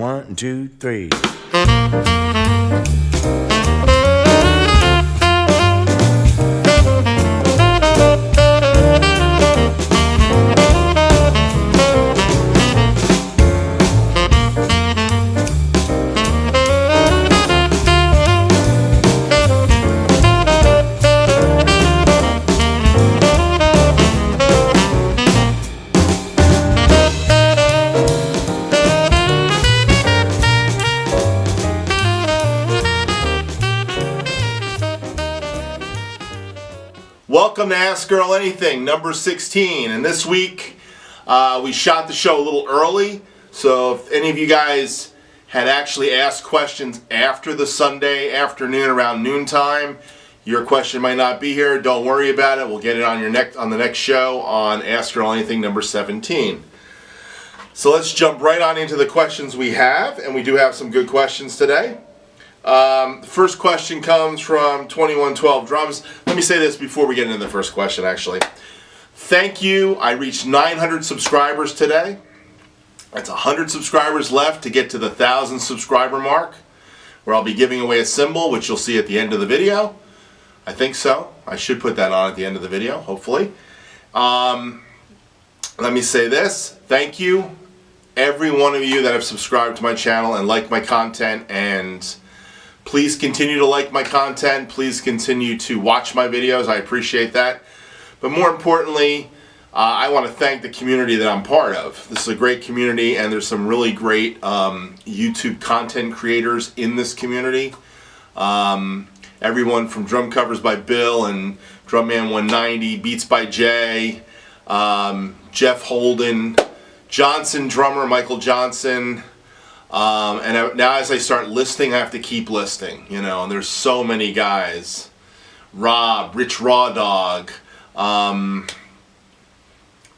1, 2, 3. Welcome to Ask Earl Anything, number 16. And this week, we shot the show a little early. So if any of you guys had actually asked questions after the Sunday afternoon around noontime, your question might not be here. Don't worry about it. We'll get it on the next show on Ask Earl Anything, number 17. So let's jump right on into the questions we have. And we do have some good questions today. The first question comes from 2112 Drums. Let me say this before we get into the first question, actually. Thank you. I reached 900 subscribers today. That's 100 subscribers left to get to the 1,000 subscriber mark, where I'll be giving away a symbol, which you'll see at the end of the video. I think so. I should put that on at the end of the video, hopefully. Let me say this. Thank you, every one of you that have subscribed to my channel and liked my content, and please continue to like my content. Please continue to watch my videos. I appreciate that. But more importantly, I want to thank the community that I'm part of. This is a great community, and there's some really great YouTube content creators in this community. Everyone from Drum Covers by Bill and Drumman 190, Beats by Jay, Jeff Holden, Johnson drummer Michael Johnson. And now as I start listing, I have to keep listing, you know, and there's so many guys. Rob, Rich Raw Dog,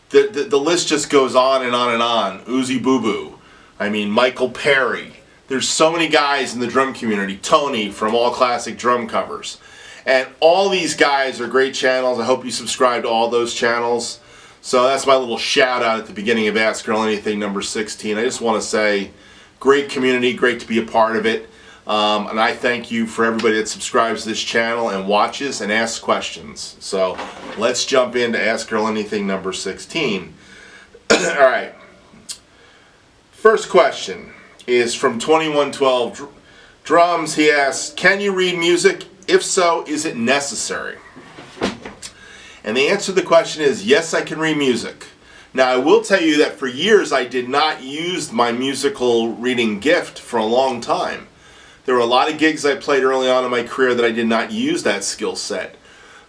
the list just goes on and on and on. Uzi Boo Boo, I mean, Michael Perry. There's so many guys in the drum community. Tony from All Classic Drum Covers. And all these guys are great channels. I hope you subscribe to all those channels. So that's my little shout out at the beginning of Ask Earl Anything, number 16. I just want to say, great community, great to be a part of it, and I thank you for everybody that subscribes to this channel and watches and asks questions. So let's jump into Ask Earl Anything number 16. Alright, first question is from 2112 Drums. He asks, can you read music? If so, is it necessary? And the answer to the question is, yes, I can read music. Now, I will tell you that for years I did not use my musical reading gift for a long time. There were a lot of gigs I played early on in my career that I did not use that skill set.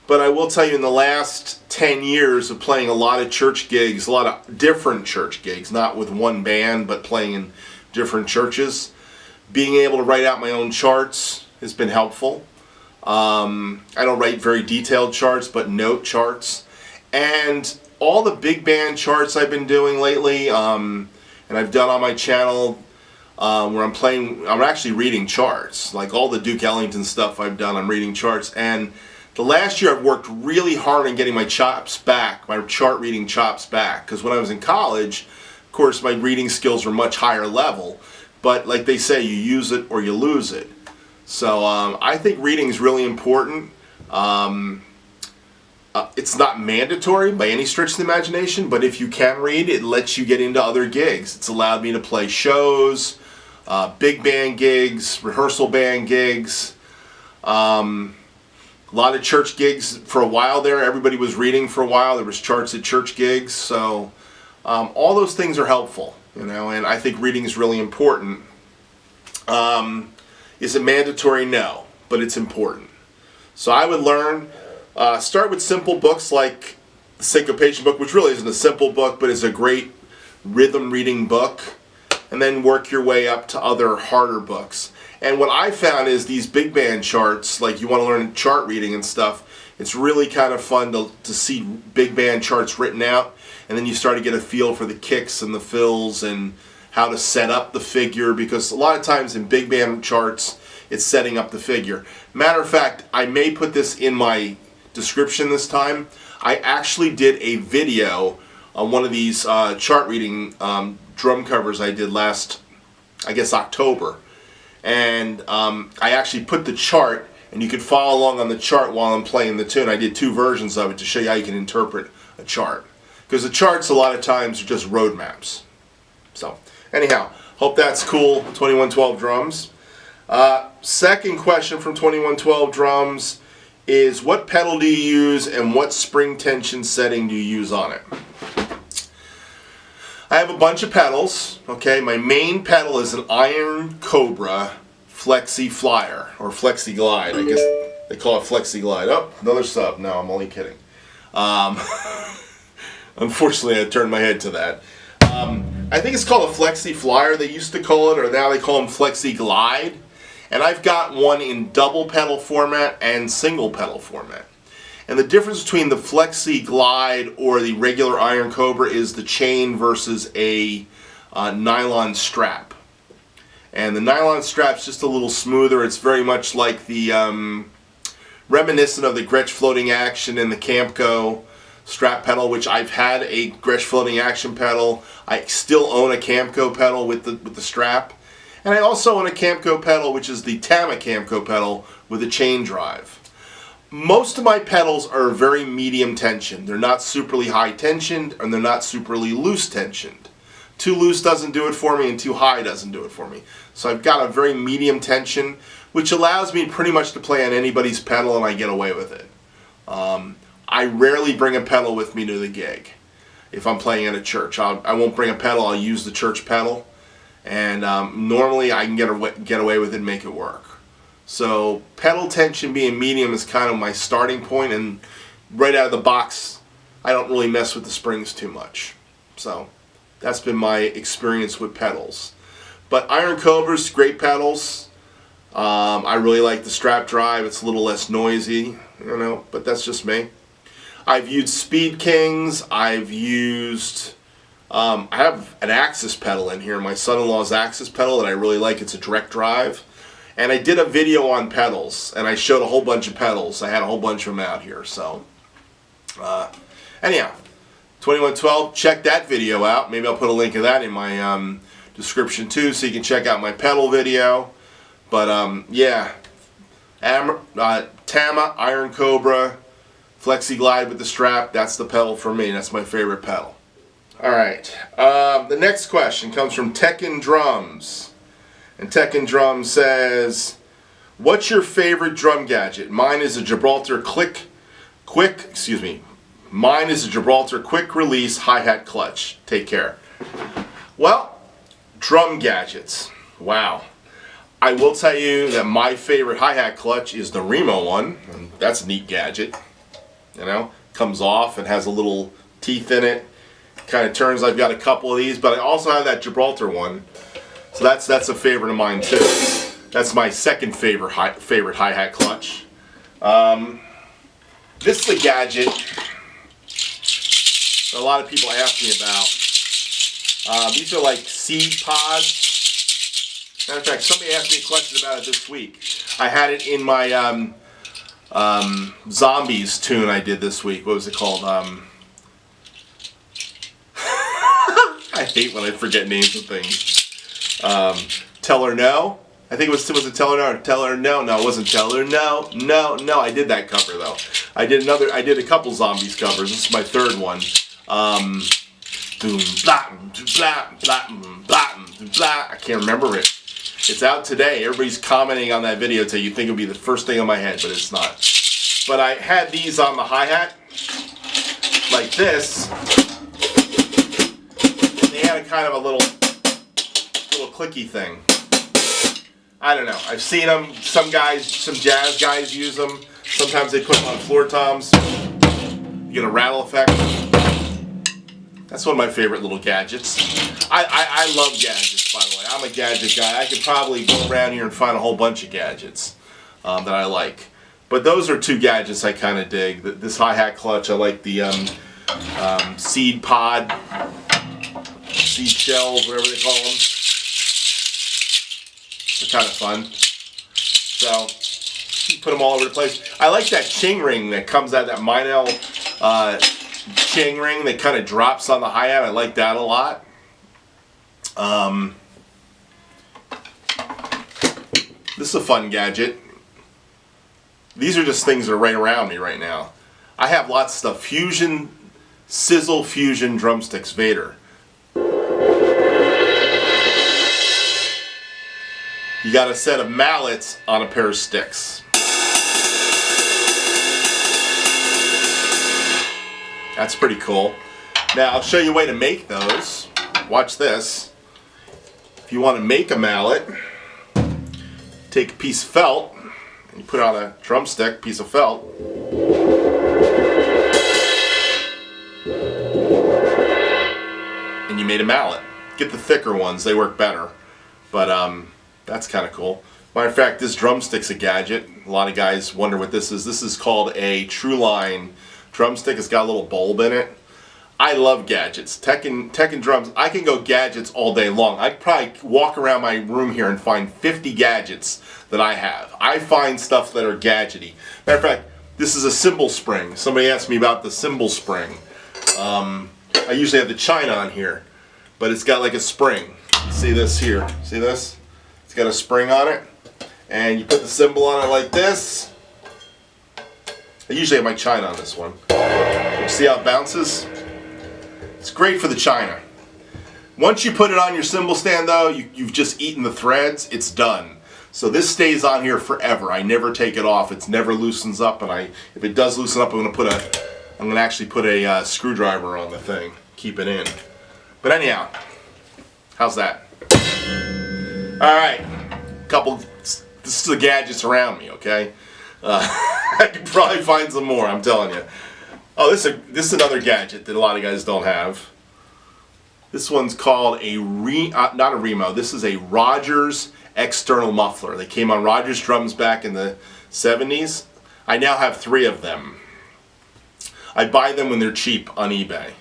But I will tell you, in the last 10 years of playing a lot of church gigs, a lot of different church gigs, not with one band, but playing in different churches, being able to write out my own charts has been helpful. I don't write very detailed charts, but note charts. And all the big band charts I've been doing lately, and I've done on my channel, where I'm actually reading charts. Like all the Duke Ellington stuff I've done, I'm reading charts. And the last year I've worked really hard on getting my chops back, my chart reading chops back. Because when I was in college, of course, my reading skills were much higher level. But like they say, you use it or you lose it. So I think reading is really important. It's not mandatory by any stretch of the imagination, but if you can read, it lets you get into other gigs. It's allowed me to play shows, big band gigs, rehearsal band gigs, a lot of church gigs. For a while there, everybody was reading for a while. There was charts at church gigs, so all those things are helpful, you know, and I think reading is really important. Is it mandatory? No, but it's important. So I would learn. Start with simple books like the Syncopation book, which really isn't a simple book, but is a great rhythm reading book, and then work your way up to other harder books. And what I found is these big band charts, like you want to learn chart reading and stuff, it's really kind of fun to see big band charts written out, and then you start to get a feel for the kicks and the fills and how to set up the figure, because a lot of times in big band charts, it's setting up the figure. Matter of fact, I may put this in my description this time. I actually did a video on one of these chart reading drum covers I did last I guess, October. And I actually put the chart, and you can follow along on the chart while I'm playing the tune. I did 2 versions of it to show you how you can interpret a chart. Because the charts a lot of times are just road maps. So, anyhow, hope that's cool, 2112 drums. Second question from 2112 drums is, what pedal do you use and what spring tension setting do you use on it? I have a bunch of pedals. Okay, my main pedal is an Iron Cobra Flexi Flyer, or Flexi Glide. I guess they call it Flexi Glide. Oh, another sub. No, I'm only kidding. Unfortunately, I turned my head to that. I think it's called a Flexi Flyer, they used to call it, or now they call them Flexi Glide. And I've got one in double pedal format and single pedal format. And the difference between the Flexi Glide or the regular Iron Cobra is the chain versus a nylon strap. And the nylon strap's just a little smoother. It's very much like the reminiscent of the Gretsch floating action and the Camco strap pedal, which I've had a Gretsch floating action pedal. I still own a Camco pedal with the strap. And I also own a Camco pedal, which is the Tama Camco pedal with a chain drive. Most of my pedals are very medium tension. They're not superly high tensioned, and they're not superly loose tensioned. Too loose doesn't do it for me, and too high doesn't do it for me. So I've got a very medium tension, which allows me pretty much to play on anybody's pedal, and I get away with it. I rarely bring a pedal with me to the gig. If I'm playing at a church, I won't bring a pedal. I'll use the church pedal, and normally I can get away with it and make it work. So pedal tension being medium is kind of my starting point, and right out of the box I don't really mess with the springs too much. So that's been my experience with pedals. But Iron Cobra's great pedals. I really like the strap drive. It's a little less noisy, you know, but that's just me. I've used Speed Kings. I've used I have an Axis pedal in here, my son-in-law's Axis pedal that I really like. It's a direct drive. And I did a video on pedals, and I showed a whole bunch of pedals. I had a whole bunch of them out here. So, anyhow, 2112, check that video out. Maybe I'll put a link of that in my description too, so you can check out my pedal video. But yeah, Tama, Iron Cobra, Flexi Glide with the strap, that's the pedal for me. That's my favorite pedal. Alright, the next question comes from Tekken Drums. And Tekken Drum says, what's your favorite drum gadget? Mine is a Gibraltar quick release hi-hat clutch. Take care. Well, drum gadgets. Wow. I will tell you that my favorite hi-hat clutch is the Remo one. And that's a neat gadget. You know, comes off and has a little teeth in it. Kind of turns. I've got a couple of these, but I also have that Gibraltar one. So that's a favorite of mine too. That's my second favorite hi-hat clutch. This is a gadget that a lot of people ask me about. These are like seed pods. Matter of fact, somebody asked me a question about it this week. I had it in my Zombies tune I did this week. What was it called? I hate when I forget names of things. Tell Her No. I think was it Tell Her No or Tell Her No? No, it wasn't Tell Her No. No. I did that cover though. I did a couple Zombies covers. This is my third one. Doom blah blah blah blah blah. I can't remember it. It's out today. Everybody's commenting on that video till you think it'll be the first thing on my head, but it's not. But I had these on the hi-hat like this. And they had a kind of a little clicky thing. I don't know. I've seen them. Some jazz guys use them. Sometimes they put them on floor toms. You get a rattle effect. That's one of my favorite little gadgets. I love gadgets, by the way. I'm a gadget guy. I could probably go around here and find a whole bunch of gadgets that I like. But those are two gadgets I kind of dig. This hi-hat clutch, I like the seed pod, seed shells, whatever they call them. They're kind of fun. So, you put them all over the place. I like that ching ring that comes out, that Meinl ching ring that kind of drops on the hi-hat. I like that a lot. This is a fun gadget. These are just things that are right around me right now. I have lots of stuff. Fusion, Sizzle Fusion drumsticks, Vader. You got a set of mallets on a pair of sticks. That's pretty cool. Now I'll show you a way to make those. Watch this. If you want to make a mallet, take a piece of felt and you put it on a drumstick, piece of felt. And you made a mallet. Get the thicker ones, they work better. But that's kind of cool. Matter of fact, this drumstick's a gadget. A lot of guys wonder what this is. This is called a Trueline drumstick. It's got a little bulb in it. I love gadgets. Tekken drums, I can go gadgets all day long. I'd probably walk around my room here and find 50 gadgets that I have. I find stuff that are gadgety. Matter of fact, this is a cymbal spring. Somebody asked me about the cymbal spring. I usually have the china on here, but it's got like a spring. See this here? See this? It's got a spring on it, and you put the cymbal on it like this. I usually have my china on this one. See how it bounces? It's great for the china. Once you put it on your cymbal stand though, you've just eaten the threads, it's done. So this stays on here forever. I never take it off. It never loosens up, and if it does loosen up, I'm gonna actually put a screwdriver on the thing, keep it in. But anyhow, how's that? All right, this is the gadgets around me, okay? I could probably find some more, I'm telling you. Oh, this is another gadget that a lot of guys don't have. This one's called not a Remo. This is a Rogers external muffler. They came on Rogers drums back in the 70s. I now have 3 of them. I buy them when they're cheap on eBay.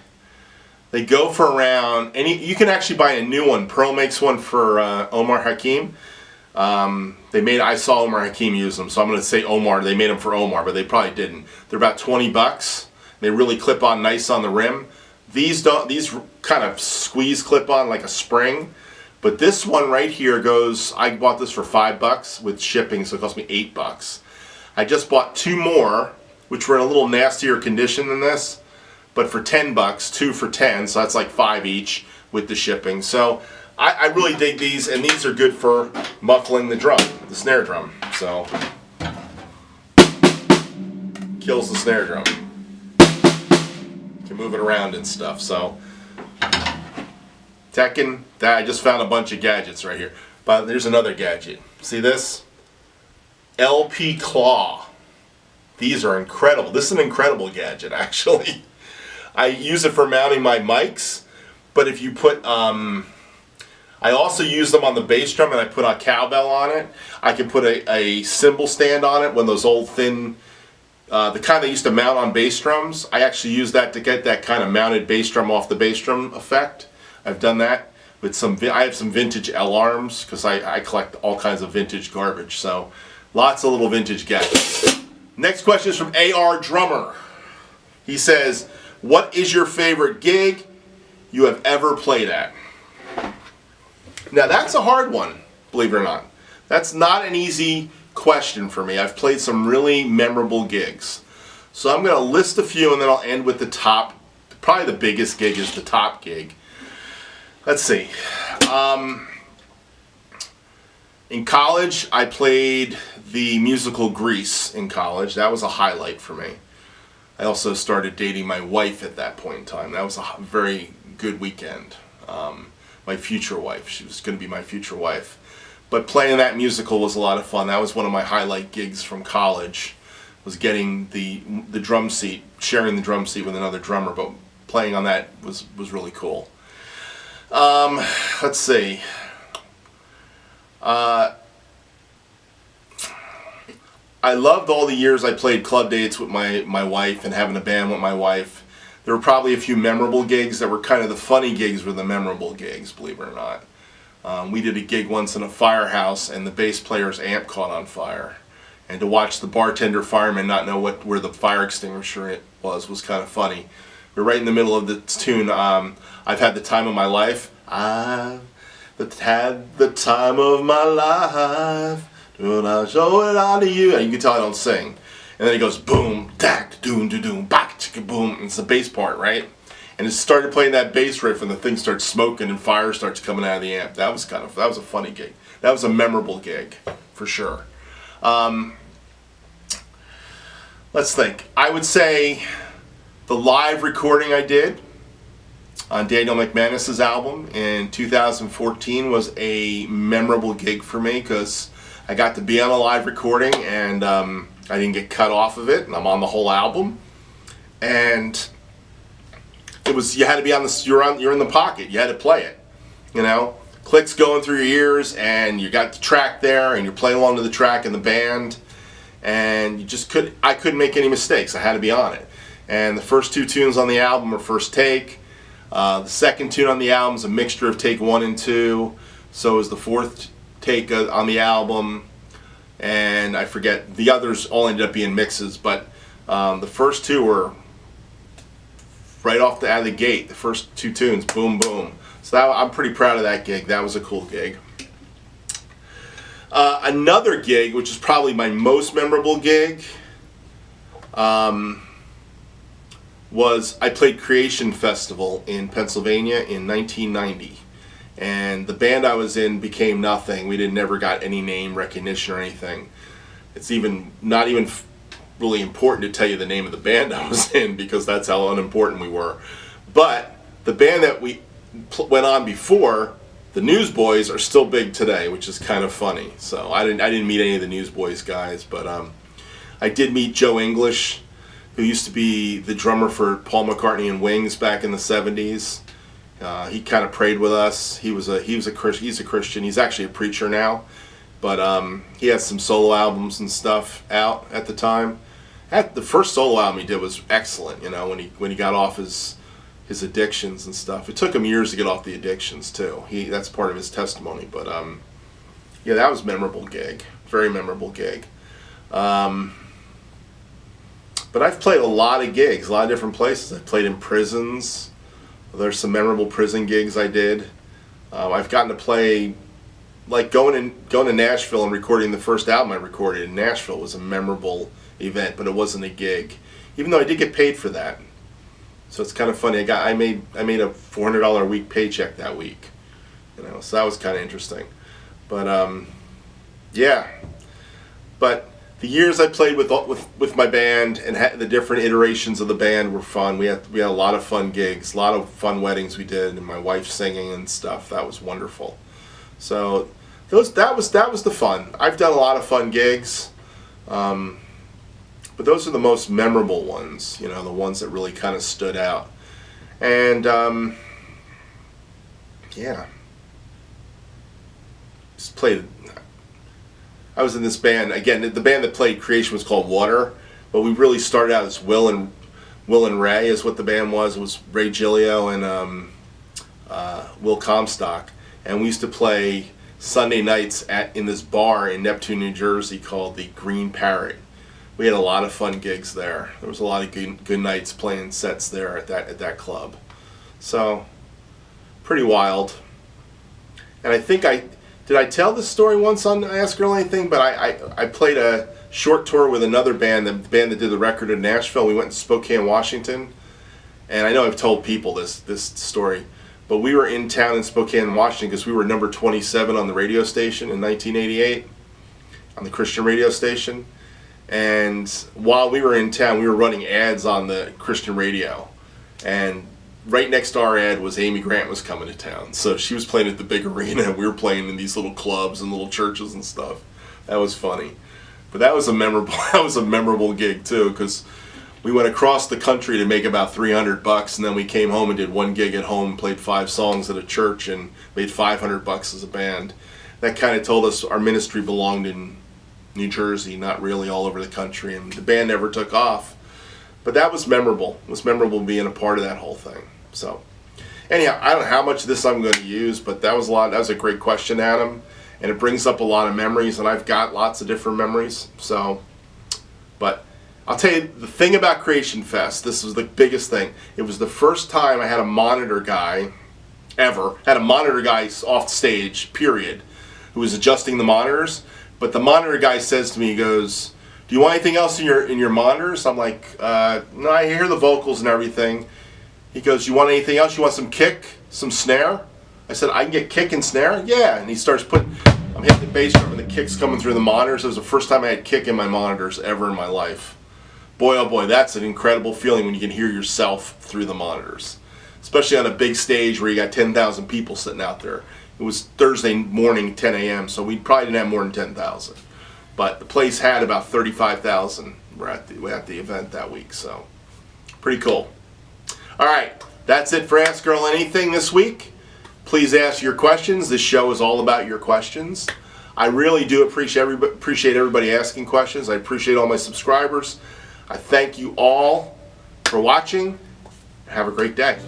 They go for around, you can actually buy a new one. Pearl makes one for Omar Hakim. I saw Omar Hakim use them, so I'm going to say Omar. They made them for Omar, but they probably didn't. They're about 20 bucks. They really clip on nice on the rim. These kind of squeeze clip on like a spring. But this one right here goes, I bought this for $5 with shipping, so it cost me $8. I just bought 2 more, which were in a little nastier condition than this, but for $10, 2 for 10, so that's like 5 each with the shipping. So I really dig these, and these are good for muffling the drum, the snare drum. So, kills the snare drum. Can move it around and stuff. So, Tekken, I just found a bunch of gadgets right here. But there's another gadget. See this? LP Claw. These are incredible. This is an incredible gadget, actually. I use it for mounting my mics, but if you put, I also use them on the bass drum, and I put a cowbell on it. I can put a cymbal stand on it, one of those old thin, the kind they used to mount on bass drums. I actually use that to get that kind of mounted bass drum off the bass drum effect. I've done that with I have some vintage L-arms, because I collect all kinds of vintage garbage. So lots of little vintage gadgets. Next question is from AR Drummer. He says, what is your favorite gig you have ever played at? Now that's a hard one, believe it or not. That's not an easy question for me. I've played some really memorable gigs. So I'm going to list a few, and then I'll end with the top. Probably the biggest gig is the top gig. Let's see. In college, I played the musical Grease in college. That was a highlight for me. I also started dating my wife at that point in time. That was a very good weekend. My future wife. She was going to be my future wife. But playing that musical was a lot of fun. That was one of my highlight gigs from college. Was getting the drum seat, sharing the drum seat with another drummer, but playing on that was really cool. Let's see. I loved all the years I played club dates with my wife and having a band with my wife. There were probably a few memorable gigs that were kind of the funny gigs were the memorable gigs, believe it or not. We did a gig once in a firehouse, and the bass player's amp caught on fire. And to watch the bartender fireman not know where the fire extinguisher was kind of funny. We're right in the middle of the tune, I've had the time of my life. I've had the time of my life. And I'll show it on to you. And you can tell I don't sing. And then he goes boom, tack, doom, doom, doom, back, chicka, boom. It's the bass part, right? And it started playing that bass riff, and the thing starts smoking, and fire starts coming out of the amp. That was a funny gig. That was a memorable gig, for sure. Let's think. I would say the live recording I did on Daniel McManus's album in 2014 was a memorable gig for me because I got to be on a live recording, and I didn't get cut off of it, and I'm on the whole album. And it was, you had to be on the, you're in the pocket, you had to play it, you know, clicks going through your ears, and you got the track there, and you're playing along to the track in the band, and you just I couldn't make any mistakes. I had to be on it. And the first 2 tunes on the album are first take. The second tune on the album is a mixture of take 1 and 2. So is the 4th take on the album, and I forget, the others all ended up being mixes, but the first 2 were right off out of the gate. The first 2 tunes, boom, boom. So I'm pretty proud of that gig. That was a cool gig. Another gig, which is probably my most memorable gig, was I played Creation Festival in Pennsylvania in 1990. And the band I was in became nothing. We never got any name recognition or anything. It's not even really important to tell you the name of the band I was in, because that's how unimportant we were. But the band that we went on before, the Newsboys, are still big today, which is kind of funny. So I didn't meet any of the Newsboys guys, but I did meet Joe English, who used to be the drummer for Paul McCartney and Wings back in the 70s. He kind of prayed with us. He's a Christian. He's actually a preacher now, but he had some solo albums and stuff out at the time. The first solo album he did was excellent. You know, when he got off his addictions and stuff. It took him years to get off the addictions too. That's part of his testimony. But yeah, that was a memorable gig. Very memorable gig. But I've played a lot of gigs, a lot of different places. I've played in prisons. There's some memorable prison gigs I did. I've gotten to play, like going to Nashville and recording the first album I recorded in Nashville was a memorable event, but it wasn't a gig, even though I did get paid for that. So it's kind of funny. I made a $400 a week paycheck that week, you know. So that was kind of interesting. But yeah. But the years I played with my band and the different iterations of the band were fun. We had a lot of fun gigs, a lot of fun weddings we did, and my wife singing and stuff. That was wonderful. So that was the fun. I've done a lot of fun gigs, but those are the most memorable ones. You know, the ones that really kind of stood out. And yeah, just played. I was in this band, again, the band that played Creation was called Water, but we really started out as Will and Ray is what the band was. It was Ray Gillio and Will Comstock. And we used to play Sunday nights in this bar in Neptune, New Jersey called the Green Parrot. We had a lot of fun gigs there. There was a lot of good nights playing sets there at that club. So, pretty wild. And I think did I tell this story once on Ask Earl Anything? But I played a short tour with another band, the band that did the record in Nashville. We went to Spokane, Washington. And I know I've told people this story, but we were in town in Spokane, Washington because we were number 27 on the radio station in 1988, on the Christian radio station. And while we were in town, we were running ads on the Christian radio. And right next to our ad was Amy Grant was coming to town. So she was playing at the big arena, and we were playing in these little clubs and little churches and stuff. That was funny. But that was a memorable gig too, because we went across the country to make about $300, and then we came home and did one gig at home, played 5 songs at a church, and made $500 as a band. That kind of told us our ministry belonged in New Jersey, not really all over the country, and the band never took off. But that was memorable. It was memorable being a part of that whole thing. So, anyhow, I don't know how much of this I'm going to use, but that was a great question, Adam, and it brings up a lot of memories, and I've got lots of different memories. So, but I'll tell you the thing about Creation Fest. This was the biggest thing. It was the first time I had a monitor guy off stage, period, who was adjusting the monitors. But the monitor guy says to me, he goes, "Do you want anything else in your monitors?" I'm like, "No, I hear the vocals and everything." He goes, "You want anything else? You want some kick, some snare?" I said, "I can get kick and snare?" "Yeah." And he starts I'm hitting the bass drum and the kick's coming through the monitors. It was the first time I had kick in my monitors ever in my life. Boy, oh boy, that's an incredible feeling when you can hear yourself through the monitors. Especially on a big stage where you got 10,000 people sitting out there. It was Thursday morning, 10 a.m., so we probably didn't have more than 10,000. But the place had about 35,000 at the event that week, so pretty cool. All right, that's it for Ask Earl Anything this week. Please ask your questions. This show is all about your questions. I really do appreciate everybody asking questions. I appreciate all my subscribers. I thank you all for watching. Have a great day.